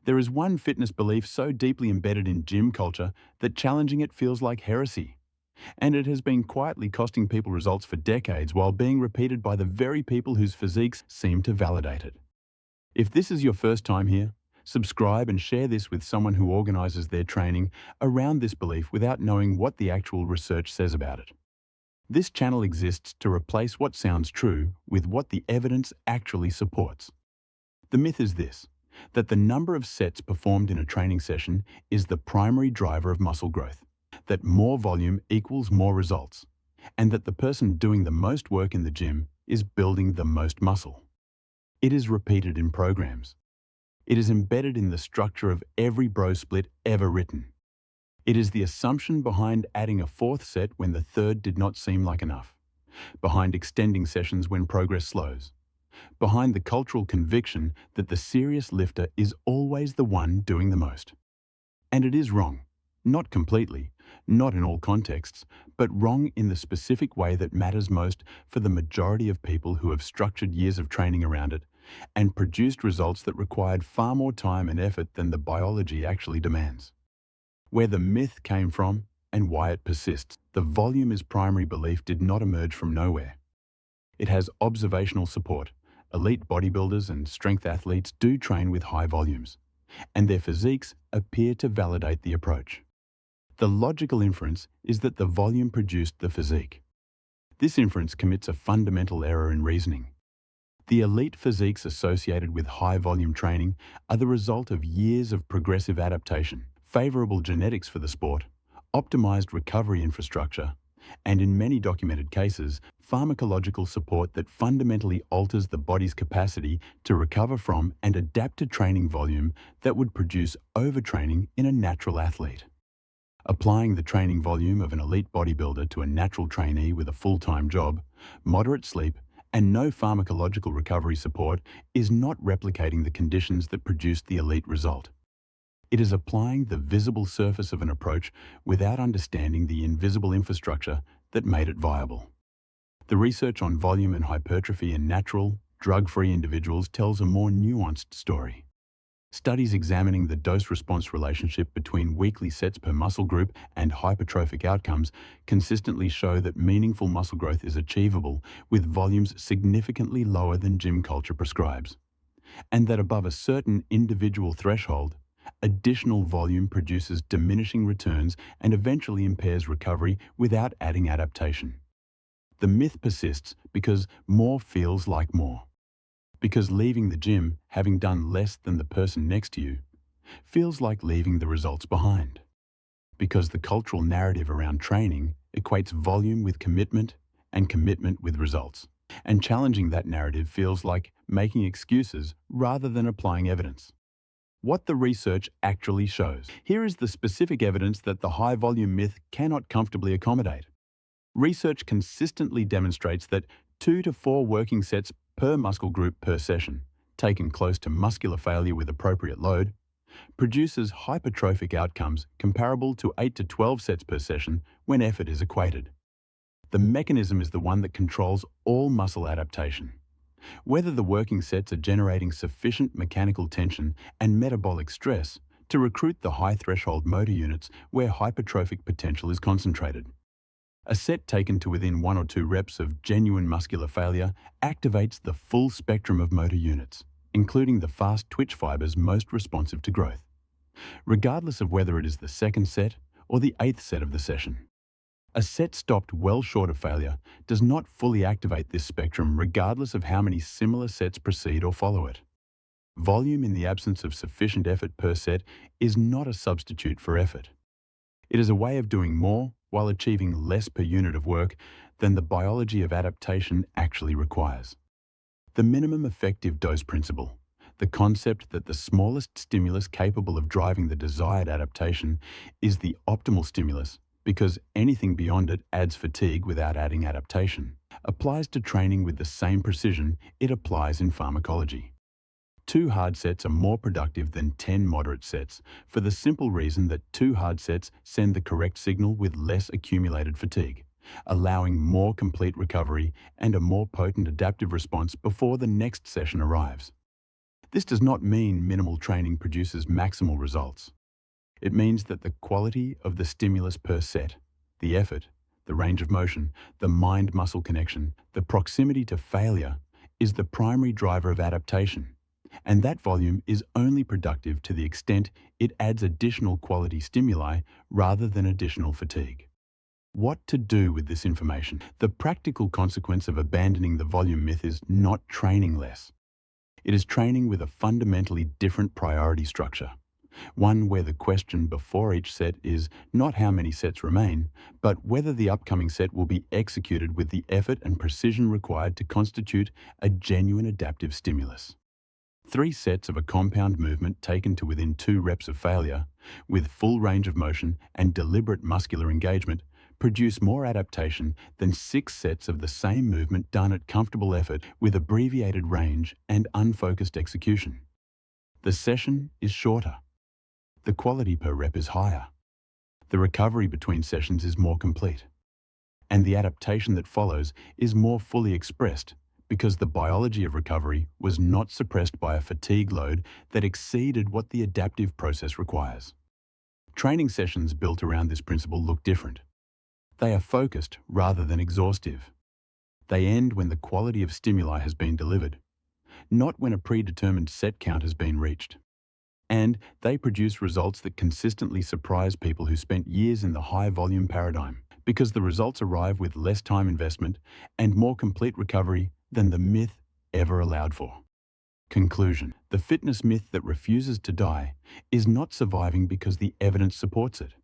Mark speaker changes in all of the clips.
Speaker 1: There is one fitness belief so deeply embedded in gym culture that challenging it feels like heresy. And it has been quietly costing people results for decades while being repeated by the very people whose physiques seem to validate it. If this is your first time here, subscribe and share this with someone who organizes their training around this belief without knowing what the actual research says about it. This channel exists to replace what sounds true with what the evidence actually supports. The myth is this, that the number of sets performed in a training session is the primary driver of muscle growth, that more volume equals more results, and that the person doing the most work in the gym is building the most muscle. It is repeated in programs. It is embedded in the structure of every bro split ever written. It is the assumption behind adding a fourth set when the third did not seem like enough, behind extending sessions when progress slows, behind the cultural conviction that the serious lifter is always the one doing the most. And it is wrong, not completely, not in all contexts, but wrong in the specific way that matters most for the majority of people who have structured years of training around it and produced results that required far more time and effort than the biology actually demands. Where the myth came from and why it persists, the volume is primary belief did not emerge from nowhere. It has observational support. Elite bodybuilders and strength athletes do train with high volumes, and their physiques appear to validate the approach. The logical inference is that the volume produced the physique. This inference commits a fundamental error in reasoning. The elite physiques associated with high-volume training are the result of years of progressive adaptation, favorable genetics for the sport, optimized recovery infrastructure, and in many documented cases, pharmacological support that fundamentally alters the body's capacity to recover from and adapt to training volume that would produce overtraining in a natural athlete. Applying the training volume of an elite bodybuilder to a natural trainee with a full-time job, moderate sleep, and no pharmacological recovery support is not replicating the conditions that produced the elite result. It is applying the visible surface of an approach without understanding the invisible infrastructure that made it viable. The research on volume and hypertrophy in natural, drug-free individuals tells a more nuanced story. Studies examining the dose-response relationship between weekly sets per muscle group and hypertrophic outcomes consistently show that meaningful muscle growth is achievable with volumes significantly lower than gym culture prescribes, and that above a certain individual threshold, additional volume produces diminishing returns and eventually impairs recovery without adding adaptation. The myth persists because more feels like more. Because leaving the gym, having done less than the person next to you, feels like leaving the results behind. Because the cultural narrative around training equates volume with commitment and commitment with results. And challenging that narrative feels like making excuses rather than applying evidence. What the research actually shows. Here is the specific evidence that the high-volume myth cannot comfortably accommodate. Research consistently demonstrates that 2 to 4 working sets per muscle group per session, taken close to muscular failure with appropriate load, produces hypertrophic outcomes comparable to 8 to 12 sets per session when effort is equated. The mechanism is the one that controls all muscle adaptation. Whether the working sets are generating sufficient mechanical tension and metabolic stress to recruit the high-threshold motor units where hypertrophic potential is concentrated. A set taken to within 1 or 2 reps of genuine muscular failure activates the full spectrum of motor units, including the fast twitch fibers most responsive to growth, regardless of whether it is the second set or the 8th set of the session. A set stopped well short of failure does not fully activate this spectrum regardless of how many similar sets precede or follow it. Volume in the absence of sufficient effort per set is not a substitute for effort. It is a way of doing more while achieving less per unit of work than the biology of adaptation actually requires. The minimum effective dose principle, the concept that the smallest stimulus capable of driving the desired adaptation is the optimal stimulus because anything beyond it adds fatigue without adding adaptation, applies to training with the same precision it applies in pharmacology. 2 hard sets are more productive than 10 moderate sets for the simple reason that 2 hard sets send the correct signal with less accumulated fatigue, allowing more complete recovery and a more potent adaptive response before the next session arrives. This does not mean minimal training produces maximal results. It means that the quality of the stimulus per set, the effort, the range of motion, the mind-muscle connection, the proximity to failure, is the primary driver of adaptation. And that volume is only productive to the extent it adds additional quality stimuli rather than additional fatigue. What to do with this information? The practical consequence of abandoning the volume myth is not training less. It is training with a fundamentally different priority structure. One where the question before each set is not how many sets remain, but whether the upcoming set will be executed with the effort and precision required to constitute a genuine adaptive stimulus. 3 sets of a compound movement taken to within 2 reps of failure, with full range of motion and deliberate muscular engagement, produce more adaptation than 6 sets of the same movement done at comfortable effort with abbreviated range and unfocused execution. The session is shorter. The quality per rep is higher. The recovery between sessions is more complete. And the adaptation that follows is more fully expressed because the biology of recovery was not suppressed by a fatigue load that exceeded what the adaptive process requires. Training sessions built around this principle look different. They are focused rather than exhaustive. They end when the quality of stimuli has been delivered, not when a predetermined set count has been reached. And they produce results that consistently surprise people who spent years in the high-volume paradigm, because the results arrive with less time investment and more complete recovery than the myth ever allowed for. Conclusion: the fitness myth that refuses to die is not surviving because the evidence supports it.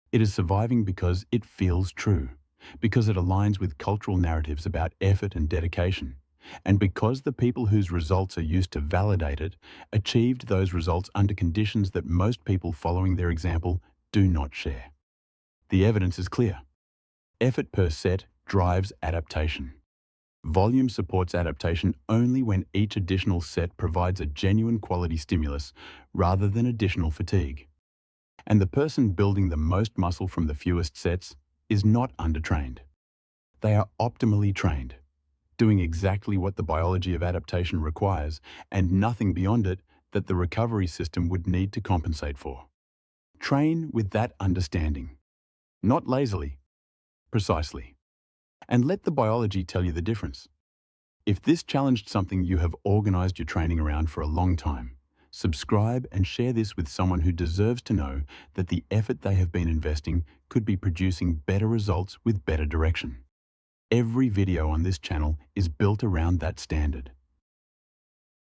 Speaker 1: It is surviving because it feels true, because it aligns with cultural narratives about effort and dedication, and because the people whose results are used to validate it achieved those results under conditions that most people following their example do not share. The evidence is clear. Effort per set drives adaptation. Volume supports adaptation only when each additional set provides a genuine quality stimulus rather than additional fatigue. And the person building the most muscle from the fewest sets is not undertrained. They are optimally trained, doing exactly what the biology of adaptation requires and nothing beyond it that the recovery system would need to compensate for. Train with that understanding, not lazily, precisely. And let the biology tell you the difference. If this challenged something you have organized your training around for a long time, subscribe and share this with someone who deserves to know that the effort they have been investing could be producing better results with better direction. Every video on this channel is built around that standard.